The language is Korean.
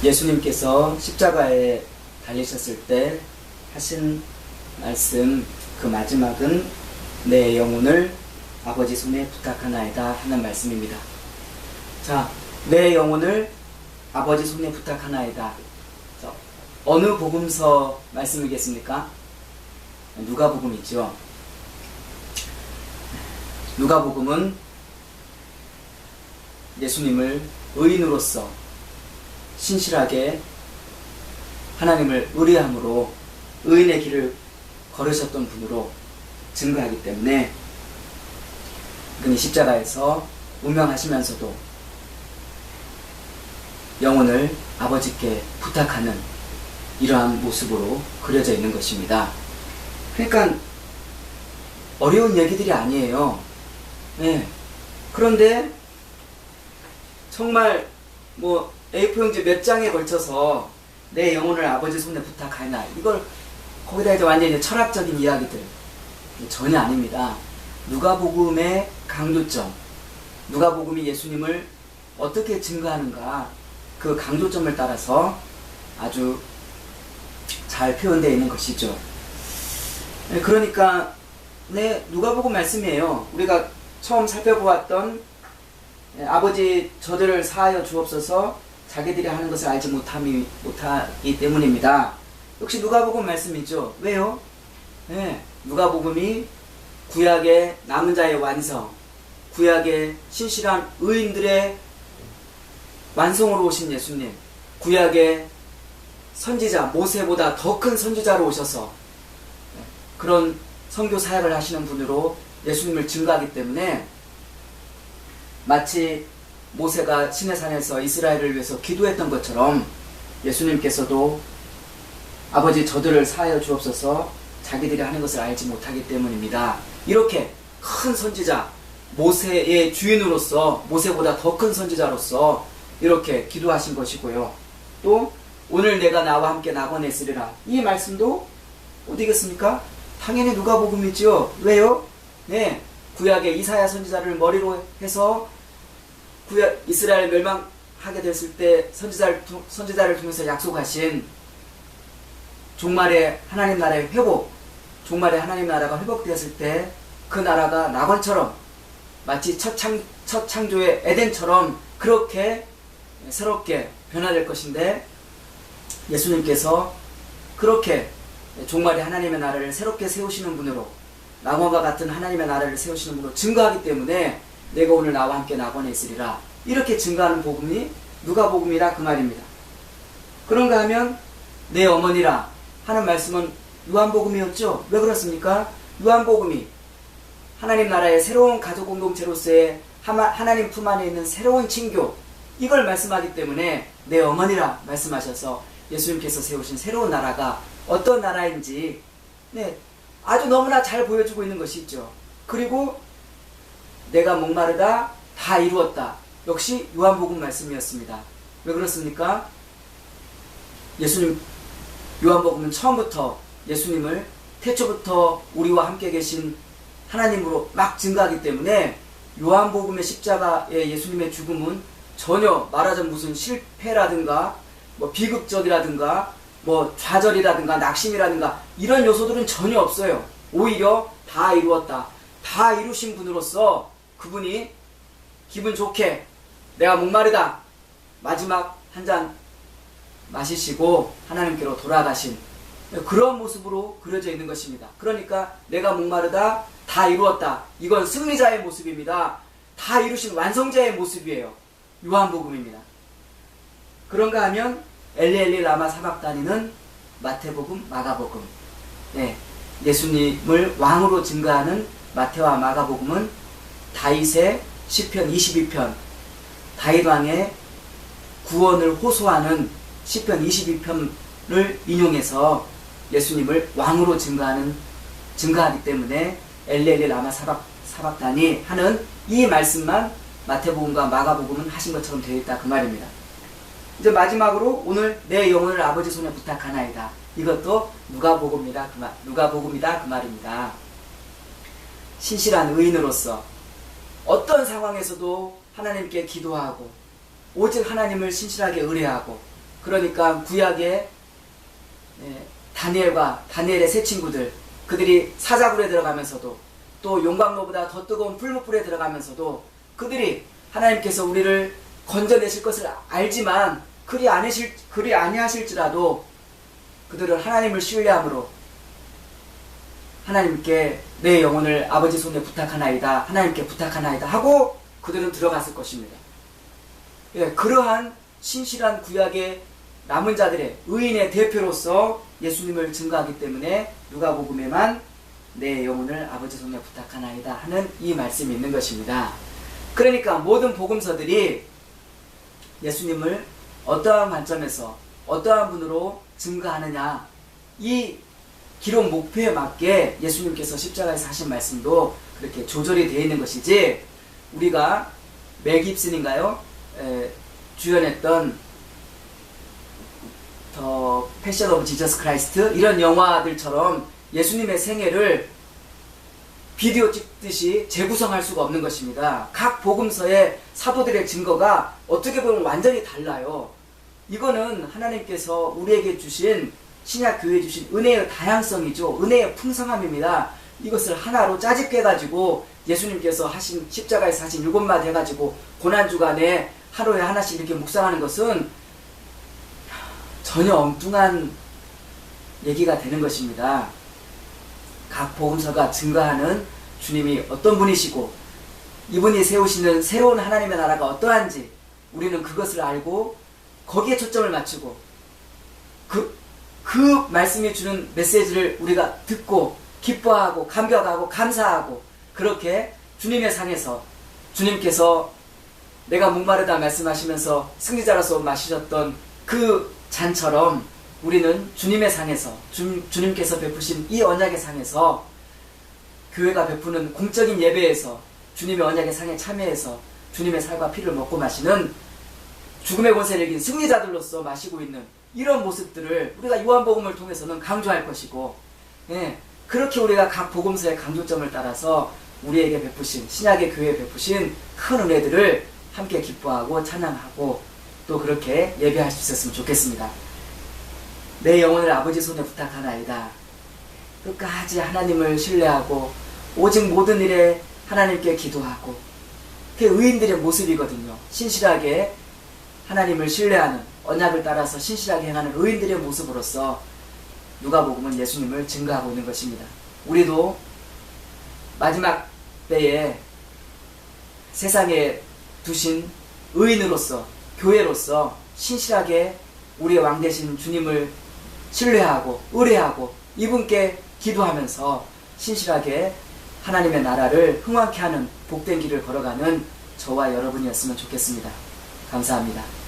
예수님께서 십자가에 달리셨을 때 하신 말씀, 그 마지막은 내 영혼을 아버지 손에 부탁하나이다 하는 말씀입니다. 자, 내 영혼을 아버지 손에 부탁하나이다. 자, 어느 복음서 말씀이겠습니까? 누가복음이죠. 누가복음은 예수님을 의인으로서 신실하게 하나님을 의뢰함으로 의인의 길을 걸으셨던 분으로 증거하기 때문에 그분이 십자가에서 운명하시면서도 영혼을 아버지께 부탁하는 이러한 모습으로 그려져 있는 것입니다. 그러니까 어려운 얘기들이 아니에요. 네. 그런데 정말 A4용지 몇 장에 걸쳐서 내 영혼을 아버지 손에 부탁하나, 이걸 거기다 이제 완전히 철학적인 이야기들 전혀 아닙니다. 누가복음의 강조점, 누가복음이 예수님을 어떻게 증거하는가, 그 강조점을 따라서 아주 잘 표현되어 있는 것이죠. 그러니까 누가복음 말씀이에요. 우리가 처음 살펴보았던 아버지 저들을 사하여 주옵소서, 자기들이 하는 것을 알지 못하기 때문입니다. 역시 누가복음 말씀이죠. 왜요? 누가복음이 구약의 남은 자의 완성, 구약의 신실한 의인들의 완성으로 오신 예수님, 구약의 선지자, 모세보다 더 큰 선지자로 오셔서 그런 선교 사역을 하시는 분으로 예수님을 증거하기 때문에 마치 모세가 시내산에서 이스라엘을 위해서 기도했던 것처럼 예수님께서도 아버지 저들을 사하여 주옵소서, 자기들이 하는 것을 알지 못하기 때문입니다. 이렇게 큰 선지자, 모세의 주인으로서, 모세보다 더 큰 선지자로서 이렇게 기도하신 것이고요. 또 오늘 내가 나와 함께 낙원에 있으리라, 이 말씀도 어디겠습니까? 당연히 누가복음이죠. 왜요? 구약의 이사야 선지자를 머리로 해서 구약 이스라엘 멸망하게 됐을 때 선지자를 통해서 약속하신 종말의 하나님 나라의 회복, 종말의 하나님 나라가 회복되었을 때 그 나라가 낙원처럼, 마치 첫 창조의 에덴처럼 그렇게 새롭게 변화될 것인데, 예수님께서 그렇게 종말의 하나님의 나라를 새롭게 세우시는 분으로, 낙원과 같은 하나님의 나라를 세우시는 분으로 증거하기 때문에 내가 오늘 나와 함께 낙원에 있으리라, 이렇게 증거하는 복음이 누가복음이라 그 말입니다. 그런가 하면 내 어머니라 하는 말씀은 요한복음이었죠. 왜 그렇습니까? 요한복음이 하나님 나라의 새로운 가족 공동체로서의 하나님 품 안에 있는 새로운 친교, 이걸 말씀하기 때문에 내 어머니라 말씀하셔서 예수님께서 세우신 새로운 나라가 어떤 나라인지 아주 너무나 잘 보여주고 있는 것이 있죠. 그리고 내가 목마르다 다 이루었다, 역시 요한복음 말씀이었습니다. 왜 그렇습니까? 예수님, 요한복음은 처음부터 예수님을 태초부터 우리와 함께 계신 하나님으로 막 증거하기 때문에 요한복음의 십자가의 예수님의 죽음은 전혀 말하자면 무슨 실패라든가 비극적이라든가 좌절이라든가 낙심이라든가 이런 요소들은 전혀 없어요. 오히려 다 이루었다, 다 이루신 분으로서 그분이 기분 좋게 내가 목마르다, 마지막 한 잔 마시시고 하나님께로 돌아가신 그런 모습으로 그려져 있는 것입니다. 그러니까 내가 목마르다 다 이루었다, 이건 승리자의 모습입니다. 다 이루신 완성자의 모습이에요. 요한복음입니다. 그런가 하면 엘리엘리 라마 사박다니는 마태복음, 마가복음, 예수님을 왕으로 증거하는 마태와 마가복음은 다윗의 시편 22편, 다윗 왕의 구원을 호소하는 시편 22편을 인용해서 예수님을 왕으로 증거하기 때문에 엘리엘리 라마 사박다니 하는 이 말씀만 마태복음과 마가복음은 하신 것처럼 되어 있다, 그 말입니다. 이제 마지막으로 오늘 내 영혼을 아버지 손에 부탁하나이다, 이것도 누가복음이다 그 말입니다. 신실한 의인으로서 어떤 상황에서도 하나님께 기도하고 오직 하나님을 신실하게 의뢰하고 그러니까 구약의 다니엘의 세 친구들, 그들이 사자굴에 들어가면서도 또 용광로보다 더 뜨거운 풀무불에 들어가면서도 그들이 하나님께서 우리를 건져내실 것을 알지만 그리 아니하실지라도 그들은 하나님을 신뢰함으로 하나님께 내 영혼을 아버지 손에 부탁하나이다, 하나님께 부탁하나이다 하고 그들은 들어갔을 것입니다. 그러한 신실한 구약의 남은 자들의 의인의 대표로서 예수님을 증거하기 때문에 누가복음에만 내 영혼을 아버지 손에 부탁하나이다 하는 이 말씀이 있는 것입니다. 그러니까 모든 복음서들이 예수님을 어떠한 관점에서 어떠한 분으로 증거하느냐, 이 기록 목표에 맞게 예수님께서 십자가에서 하신 말씀도 그렇게 조절이 되어 있는 것이지, 우리가 멜 깁슨인가요? 주연했던 더 패션 오브 지저스 크라이스트 이런 영화들처럼 예수님의 생애를 비디오 찍듯이 재구성할 수가 없는 것입니다. 각 복음서의 사도들의 증거가 어떻게 보면 완전히 달라요. 이거는 하나님께서 우리에게 주신, 신약 교회에 주신 은혜의 다양성이죠. 은혜의 풍성함입니다. 이것을 하나로 짜집게 해가지고 예수님께서 하신 십자가에서 하신 7마디 해가지고 고난주간에 하루에 하나씩 이렇게 묵상하는 것은 전혀 엉뚱한 얘기가 되는 것입니다. 각 복음서가 증거하는 주님이 어떤 분이시고 이분이 세우시는 새로운 하나님의 나라가 어떠한지 우리는 그것을 알고 거기에 초점을 맞추고 그 말씀이 주는 메시지를 우리가 듣고 기뻐하고 감격하고 감사하고, 그렇게 주님의 상에서 주님께서 내가 목마르다 말씀하시면서 승리자로서 마시셨던 그 잔처럼 우리는 주님의 상에서 주님께서 베푸신 이 언약의 상에서 교회가 베푸는 공적인 예배에서 주님의 언약의 상에 참여해서 주님의 살과 피를 먹고 마시는 죽음의 권세를 이긴 승리자들로서 마시고 있는 이런 모습들을 우리가 요한복음을 통해서는 강조할 것이고, 그렇게 우리가 각 복음서의 강조점을 따라서 우리에게 베푸신, 신약의 교회에 베푸신 큰 은혜들을 함께 기뻐하고 찬양하고 또 그렇게 예배할 수 있었으면 좋겠습니다. 내 영혼을 아버지 손에 부탁하나이다. 끝까지 하나님을 신뢰하고 오직 모든 일에 하나님께 기도하고, 그게 의인들의 모습이거든요. 신실하게 하나님을 신뢰하는, 언약을 따라서 신실하게 행하는 의인들의 모습으로서 누가복음은 예수님을 증거하고 있는 것입니다. 우리도 마지막 때에 세상에 두신 의인으로서, 교회로서 신실하게 우리의 왕 되신 주님을 신뢰하고 의뢰하고 이분께 기도하면서 신실하게 하나님의 나라를 흥왕케 하는 복된 길을 걸어가는 저와 여러분이었으면 좋겠습니다. 감사합니다.